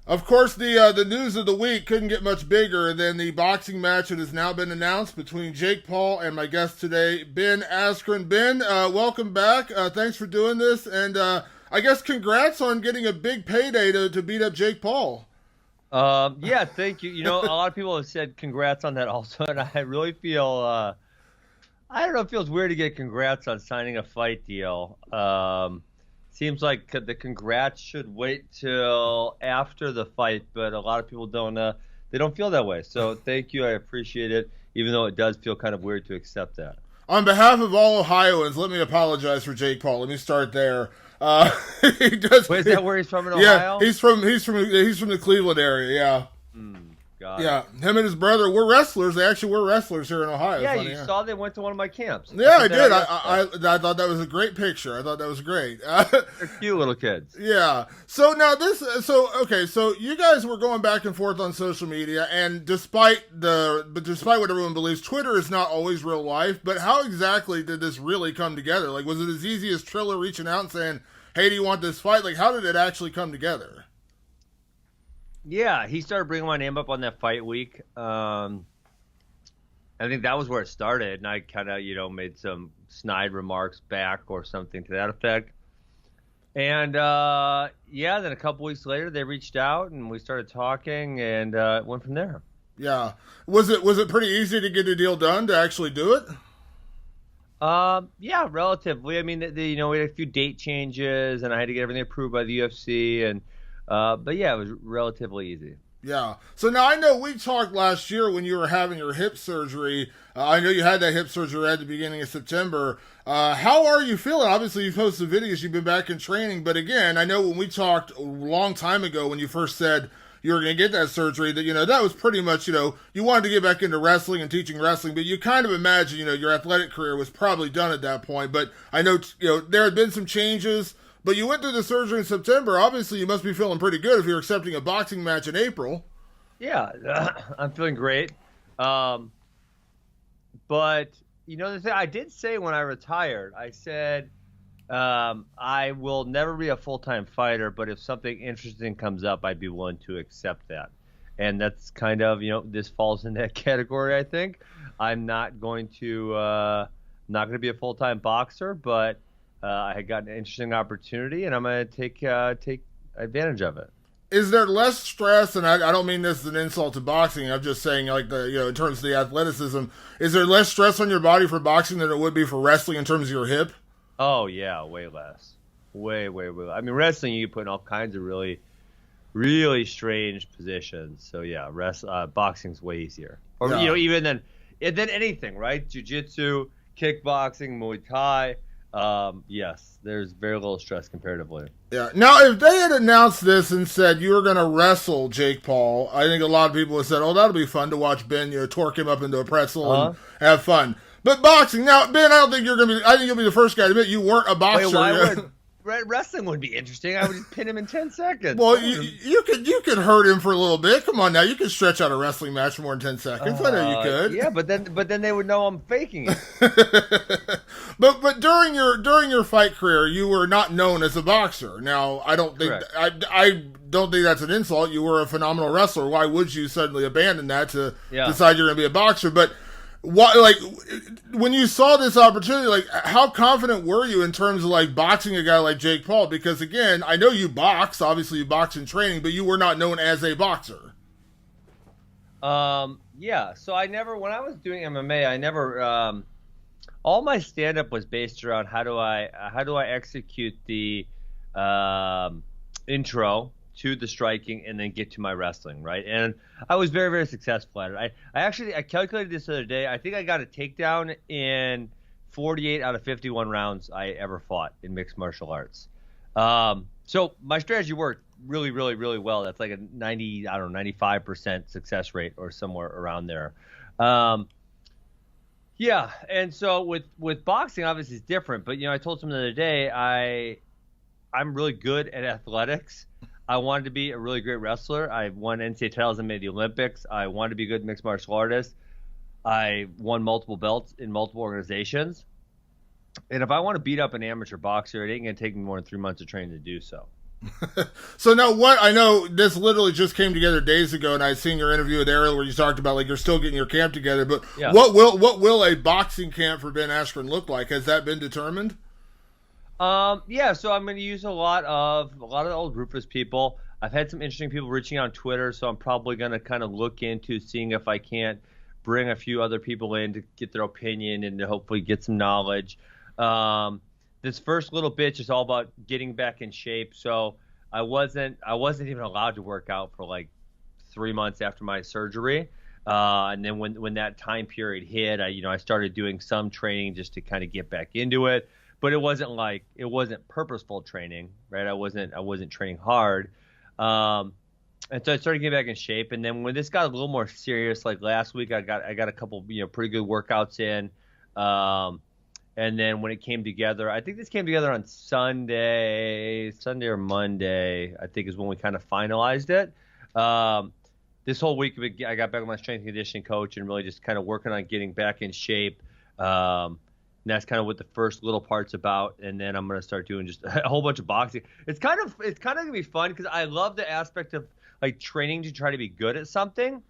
Of course, the news of the week couldn't get much bigger than the boxing match that has now been announced between Jake Paul and my guest today, Ben Askren. Ben, welcome back. Thanks for doing this, and I guess congrats on getting a big payday to beat up Jake Paul. Yeah, thank you. You know, a lot of people have said congrats on that also, and I really feel, I don't know, it feels weird to get congrats on signing a fight deal. Seems like the congrats should wait till after the fight, but a lot of people they don't feel that way. So thank you, I appreciate it, even though it does feel kind of weird to accept that. On behalf of all Ohioans, let me apologize for Jake Paul. Let me start there. He does. Wait, is that where he's from in Yeah, Ohio? he's from the Cleveland area. Yeah. Got it. Yeah, him and his brother were wrestlers. They actually were wrestlers here in Ohio. Yeah, Funny, you saw they went to one of my camps. Yeah, I did. I thought that was a great picture. I thought that was great. They're cute little kids. Yeah. So now okay. So you guys were going back and forth on social media, and despite what everyone believes, Twitter is not always real life. But how exactly did this really come together? Like, was it as easy as Triller reaching out and saying, "Hey, do you want this fight?" Like, how did it actually come together? Yeah, he started bringing my name up on that fight week. I think that was where it started, and I kind of, made some snide remarks back or something to that effect. And then a couple weeks later, they reached out and we started talking, and it went from there. Yeah, was it pretty easy to get a deal done to actually do it? Yeah, relatively. I mean, we had a few date changes, and I had to get everything approved by the UFC, and but yeah, it was relatively easy. Yeah. So now I know we talked last year when you were having your hip surgery. I know you had that hip surgery at the beginning of September. How are you feeling? Obviously, you've posted videos. You've been back in training. But again, I know when we talked a long time ago when you first said you were going to get that surgery, that, that was pretty much, you wanted to get back into wrestling and teaching wrestling. But you kind of imagine, your athletic career was probably done at that point. But I know, there had been some changes. But you went through the surgery in September. Obviously, you must be feeling pretty good if you're accepting a boxing match in April. Yeah, I'm feeling great. But, the thing I did say when I retired, I said I will never be a full-time fighter, but if something interesting comes up, I'd be willing to accept that. And that's kind of, this falls in that category, I think. I'm not going to be a full-time boxer, but I had got an interesting opportunity, and I'm going to take advantage of it. Is there less stress, and I don't mean this as an insult to boxing, I'm just saying, like, in terms of the athleticism, is there less stress on your body for boxing than it would be for wrestling in terms of your hip? Oh, yeah, way less. Way, way, way less. I mean, wrestling, you put in all kinds of really, really strange positions. So, yeah, boxing's way easier. Or, Yeah. Even than anything, right? Jiu-jitsu, kickboxing, Muay Thai. Yes, there's very little stress comparatively. Yeah. Now, if they had announced this and said you were going to wrestle Jake Paul, I think a lot of people would have said, "Oh, that'll be fun to watch Ben, torque him up into a pretzel and have fun." But boxing, now, Ben, I think you'll be the first guy to admit you weren't a boxer. Wait, why would wrestling would be interesting? I would just pin him in 10 seconds. Well, you could hurt him for a little bit. Come on now, you could stretch out a wrestling match for more than 10 seconds. I know you could. Yeah, but then they would know I'm faking it. But during your fight career, you were not known as a boxer. Now, I don't think I don't think that's an insult. You were a phenomenal wrestler. Why would you suddenly abandon that to decide you're going to be a boxer? But what, like, when you saw this opportunity, like, how confident were you in terms of, like, boxing a guy like Jake Paul? Because, again, I know you box. Obviously, you box in training, but you were not known as a boxer. Yeah. So when I was doing MMA, I never, all my stand-up was based around how do I execute the intro to the striking and then get to my wrestling, right? And I was very, very successful at it. I calculated this the other day. I think I got a takedown in 48 out of 51 rounds I ever fought in mixed martial arts. So my strategy worked really, really, really well. That's like a 95% success rate or somewhere around there. Yeah, and so with boxing, obviously it's different. But I told someone the other day I'm really good at athletics. I wanted to be a really great wrestler. I won NCAA titles and made the Olympics. I wanted to be a good mixed martial artist. I won multiple belts in multiple organizations. And if I want to beat up an amateur boxer, it ain't going to take me more than 3 months of training to do so. So now what, I know this literally just came together days ago, and I seen your interview with Ariel where you talked about like you're still getting your camp together, but Yeah. what will a boxing camp for Ben Askren look like? Has that been determined? Yeah, so I'm going to use a lot of old Rufus people. I've had some interesting people reaching out on Twitter, so I'm probably going to kind of look into seeing if I can't bring a few other people in to get their opinion and to hopefully get some knowledge. This first little bit is all about getting back in shape. So I wasn't even allowed to work out for like 3 months after my surgery. And then when that time period hit, I started doing some training just to kind of get back into it. But it wasn't purposeful training, right? I wasn't training hard. And so I started getting back in shape. And then when this got a little more serious, like last week, I got a couple, pretty good workouts in. And then when it came together, I think this came together on Sunday or Monday, I think is when we kind of finalized it. This whole week, I got back with my strength and conditioning coach and really just kind of working on getting back in shape. And that's kind of what the first little part's about. And then I'm going to start doing just a whole bunch of boxing. It's kind of going to be fun because I love the aspect of like training to try to be good at something.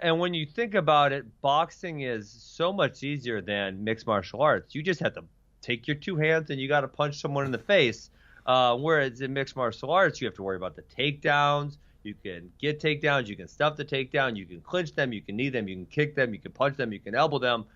And when you think about it, boxing is so much easier than mixed martial arts. You just have to take your two hands and you got to punch someone in the face. Whereas in mixed martial arts, you have to worry about the takedowns. You can get takedowns. You can stuff the takedown. You can clinch them. You can knee them. You can kick them. You can punch them. You can elbow them.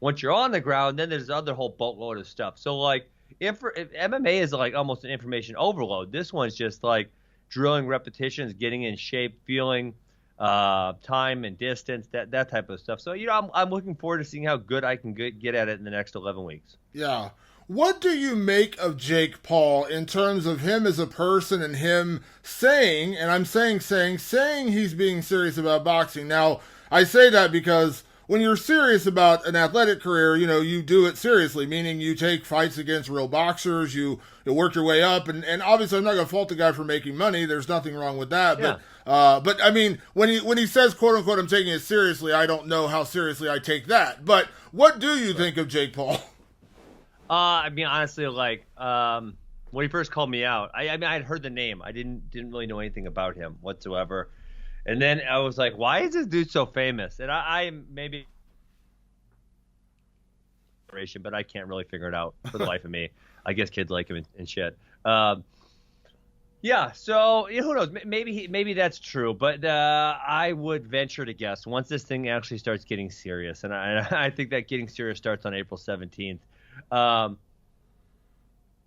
Once you're on the ground, then there's other whole boatload of stuff. So like if MMA is like almost an information overload. This one's just like drilling repetitions, getting in shape, feeling time and distance, that type of stuff. So I'm looking forward to seeing how good I can get at it in the next 11 weeks. Yeah. What do you make of Jake Paul in terms of him as a person and him saying, and I'm saying he's being serious about boxing? Now, I say that because when you're serious about an athletic career, you do it seriously, meaning you take fights against real Yeah. boxers, you work your way up, and obviously I'm not going to fault the guy for making money. There's nothing wrong with that. Yeah. But I mean, when he says, quote unquote, I'm taking it seriously, I don't know how seriously I take that. But what do you think of Jake Paul? I mean, honestly, like when he first called me out, I mean, I had heard the name. I didn't really know anything about him whatsoever. And then I was like, why is this dude so famous? And I maybe, but I can't really figure it out for the life of me. I guess kids like him and shit. Yeah, so who knows? Maybe that's true, but I would venture to guess once this thing actually starts getting serious, and I think that getting serious starts on April 17th.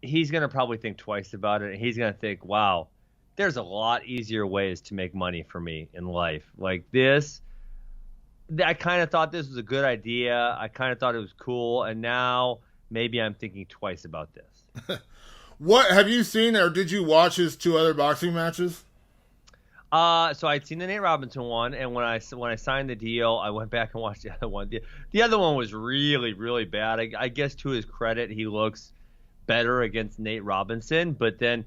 He's gonna probably think twice about it, and he's gonna think, wow, there's a lot easier ways to make money for me in life. Like this, I kind of thought this was a good idea. I kind of thought it was cool. And now maybe I'm thinking twice about this. What have you seen, or did you watch his two other boxing matches? So I'd seen the Nate Robinson one. And when I signed the deal, I went back and watched the other one. The other one was really, really bad. I guess to his credit, he looks better against Nate Robinson, but then,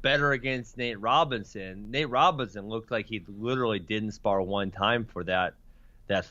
better against Nate Robinson. Nate Robinson looked like he literally didn't spar one time for that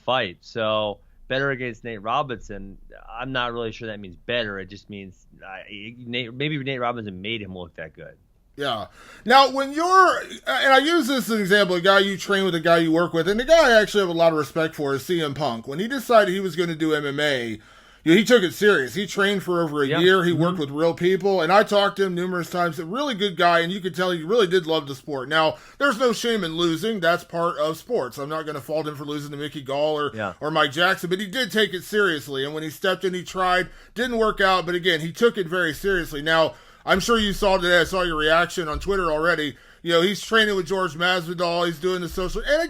fight. So better against Nate Robinson, I'm not really sure that means better. It just means maybe Nate Robinson made him look that good. Yeah. Now, when you're, and I use this as an example, a guy you train with, a guy you work with, and the guy I actually have a lot of respect for is CM Punk. When he decided he was going to do MMA, he took it serious. He trained for over a year. He worked with real people, and I talked to him numerous times. A really good guy, and you could tell he really did love the sport. Now, there's no shame in losing. That's part of sports. I'm not going to fault him for losing to Mickey Gall or Mike Jackson, but he did take it seriously. And when he stepped in, he tried. Didn't work out, but again, he took it very seriously. Now, I'm sure you saw today, I saw your reaction on Twitter already. He's training with George Masvidal. He's doing the social, and I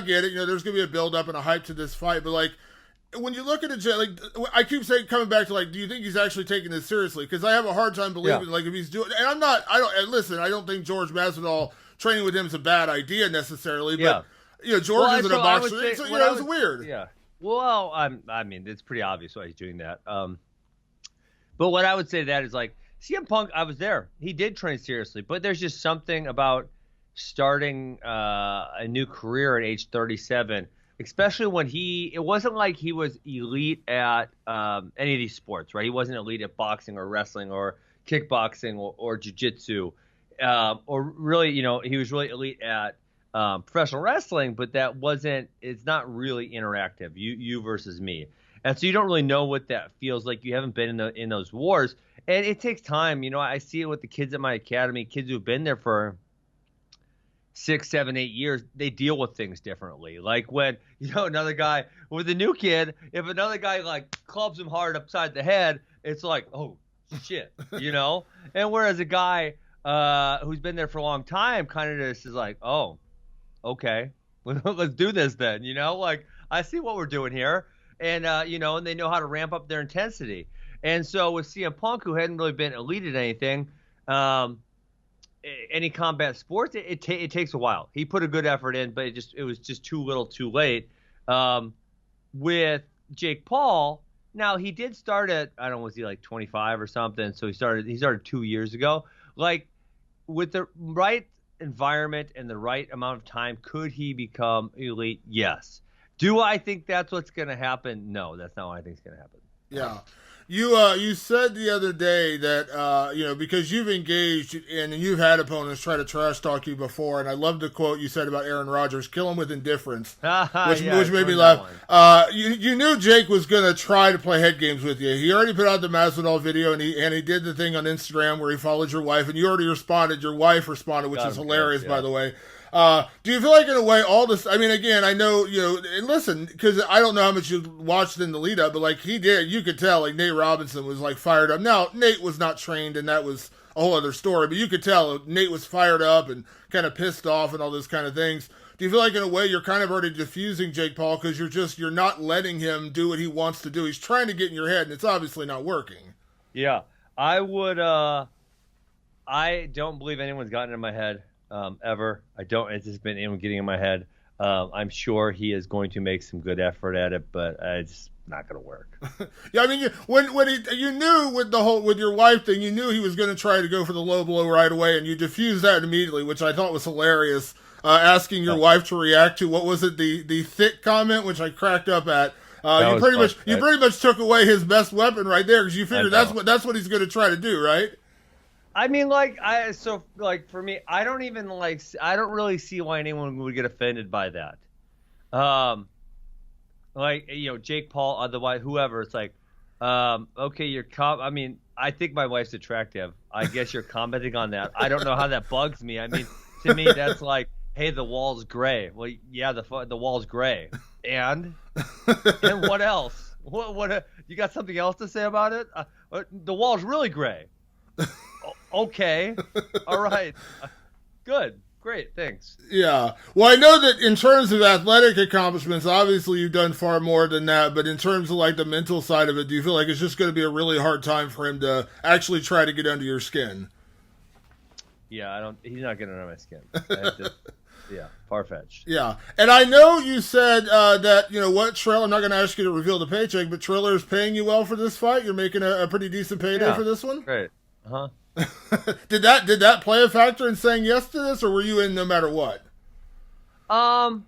get it. There's going to be a build-up and a hype to this fight, but like, when you look at it, like I keep saying, coming back to like, do you think he's actually taking this seriously? Because I have a hard time believing, like, if he's doing, and I don't think George Masvidal training with him is a bad idea necessarily, but George isn't a boxer, it was weird. Yeah. Well, I mean, it's pretty obvious why he's doing that. But what I would say to that is like, CM Punk, I was there. He did train seriously, but there's just something about starting a new career at age 37. Especially when it wasn't like he was elite at any of these sports, right? He wasn't elite at boxing or wrestling or kickboxing or jiu-jitsu. or really, he was really elite at professional wrestling, but it's not really interactive. You versus me. And so you don't really know what that feels like. You haven't been in those wars, and it takes time. I see it with the kids at my academy, kids who've been there for 6, 7, 8 years. They deal with things differently. Like when another guy with a new kid, if another guy like clubs him hard upside the head, it's like, oh shit, And whereas a guy who's been there for a long time kind of just is like, oh, okay, let's do this then. Like I see what we're doing here. And, and they know how to ramp up their intensity. And so with CM Punk, who hadn't really been elite at anything, any combat sports, it takes a while. He put a good effort in, but it was just too little too late. With Jake Paul, now he did start at, I don't know, was he like 25 or something? So he started 2 years ago. Like with the right environment and the right amount of time, could he become elite? Yes. Do I think that's what's going to happen? No, that's not what I think is going to happen. Yeah. You said the other day that, because you've engaged and you've had opponents try to trash talk you before, and I love the quote you said about Aaron Rodgers, kill him with indifference, which made me laugh. You knew Jake was going to try to play head games with you. He already put out the Masvidal video, and he did the thing on Instagram where he followed your wife, and you already responded. Your wife responded, which is hilarious, by the way. Do you feel like in a way all this, I mean, again, I know, and listen, because I don't know how much you watched in the lead up, but like you could tell like Nate Robinson was like fired up. Now, Nate was not trained and that was a whole other story, but you could tell Nate was fired up and kind of pissed off and all those kind of things. Do you feel like in a way you're kind of already diffusing Jake Paul because you're not letting him do what he wants to do? He's trying to get in your head and it's obviously not working. Yeah, I don't believe anyone's gotten in my head. Ever. I don't anticipate anyone getting in my head. I'm sure he is going to make some good effort at it, but it's not going to work. Yeah, I mean, you knew with your wife thing, you knew he was going to try to go for the low blow right away, and you diffused that immediately, which I thought was hilarious. Asking your wife to react to what was it, the thick comment, which I cracked up at. You pretty much took away his best weapon right there because you figured that's what he's going to try to do, right? I mean, for me, I don't really see why anyone would get offended by that. Jake Paul, otherwise, whoever, it's like, okay, I mean, I think my wife's attractive. I guess you're commenting on that. I don't know how that bugs me. I mean, to me, that's like, hey, the wall's gray. Well, yeah, the wall's gray. And what else? What you got something else to say about it? The wall's really gray. Okay. All right. Good. Great. Thanks. Yeah. Well, I know that in terms of athletic accomplishments, obviously you've done far more than that. But in terms of like the mental side of it, do you feel like it's just going to be a really hard time for him to actually try to get under your skin? Yeah, he's not getting under my skin. Yeah, far-fetched. Yeah. And I know you said that, Triller, I'm not going to ask you to reveal the paycheck, but Triller is paying you well for this fight. You're making a pretty decent payday for this one? Great. Uh-huh. Did that play a factor in saying yes to this, or were you in no matter what? I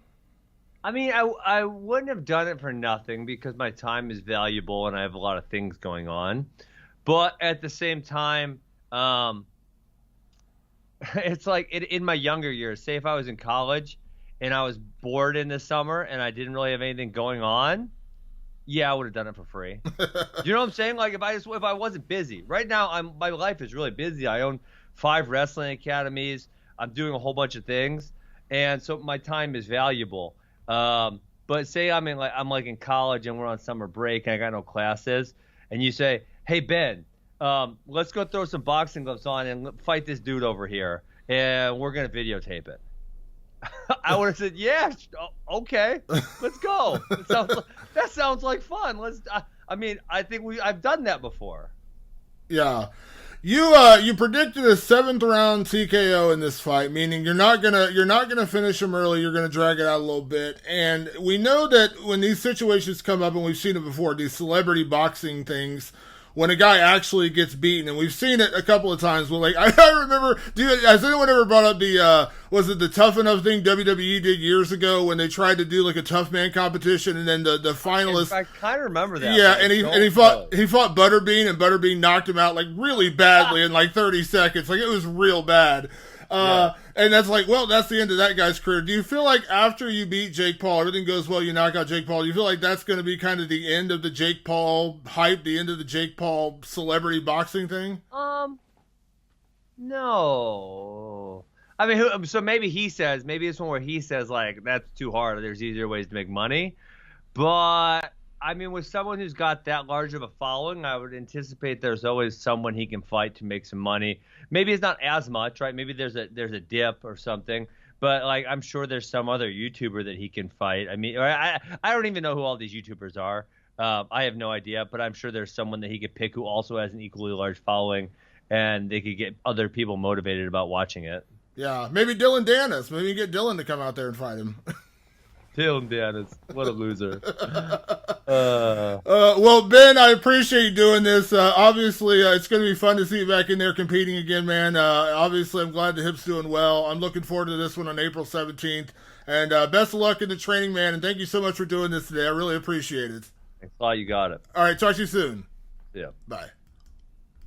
mean, I wouldn't have done it for nothing because my time is valuable and I have a lot of things going on. But at the same time, it's like in my younger years, say if I was in college and I was bored in the summer and I didn't really have anything going on, yeah, I would have done it for free. You know what I'm saying? Like if I wasn't busy. Right now, my life is really busy. I own 5 wrestling academies. I'm doing a whole bunch of things, and so my time is valuable. But say I'm in college and we're on summer break and I got no classes, and you say, "Hey Ben, let's go throw some boxing gloves on and fight this dude over here, and we're gonna videotape it." I would have said, "Yeah, okay, let's go." That sounds like fun. I think I've done that before. Yeah, you predicted a 7th round TKO in this fight, meaning you're not gonna finish him early. You're gonna drag it out a little bit, and we know that when these situations come up, and we've seen it before, these celebrity boxing things. when a guy actually gets beaten, and we've seen it a couple of times. Well, like I remember, has anyone ever brought up the was it the Tough Enough thing WWE did years ago when they tried to do like a tough man competition, and then the finalists? I kind of remember that. Yeah, and he fought Butterbean, and Butterbean knocked him out like really badly in like 30 seconds. Like it was real bad. And that's like, well, that's the end of that guy's career. Do you feel like after you beat Jake Paul, everything goes well, you knock out Jake Paul, do you feel like that's going to be kind of the end of the Jake Paul hype, the end of the Jake Paul celebrity boxing thing? No. I mean, so maybe it's one where he says, like, that's too hard. There's easier ways to make money. But, I mean, with someone who's got that large of a following, I would anticipate there's always someone he can fight to make some money. Maybe it's not as much, right? Maybe there's a dip or something. But, like, I'm sure there's some other YouTuber that he can fight. I mean, I don't even know who all these YouTubers are. I have no idea. But I'm sure there's someone that he could pick who also has an equally large following. And they could get other people motivated about watching it. Yeah, maybe Dylan Dennis. Maybe you get Dylan to come out there and fight him. Dylan Dennis, what a loser. Well, Ben, I appreciate you doing this. Obviously, it's going to be fun to see you back in there competing again, man. Obviously, I'm glad the hip's doing well. I'm looking forward to this one on April 17th. And best of luck in the training, man. And thank you so much for doing this today. I really appreciate it. Thanks a lot. You got it. All right, talk to you soon. Yeah. Bye.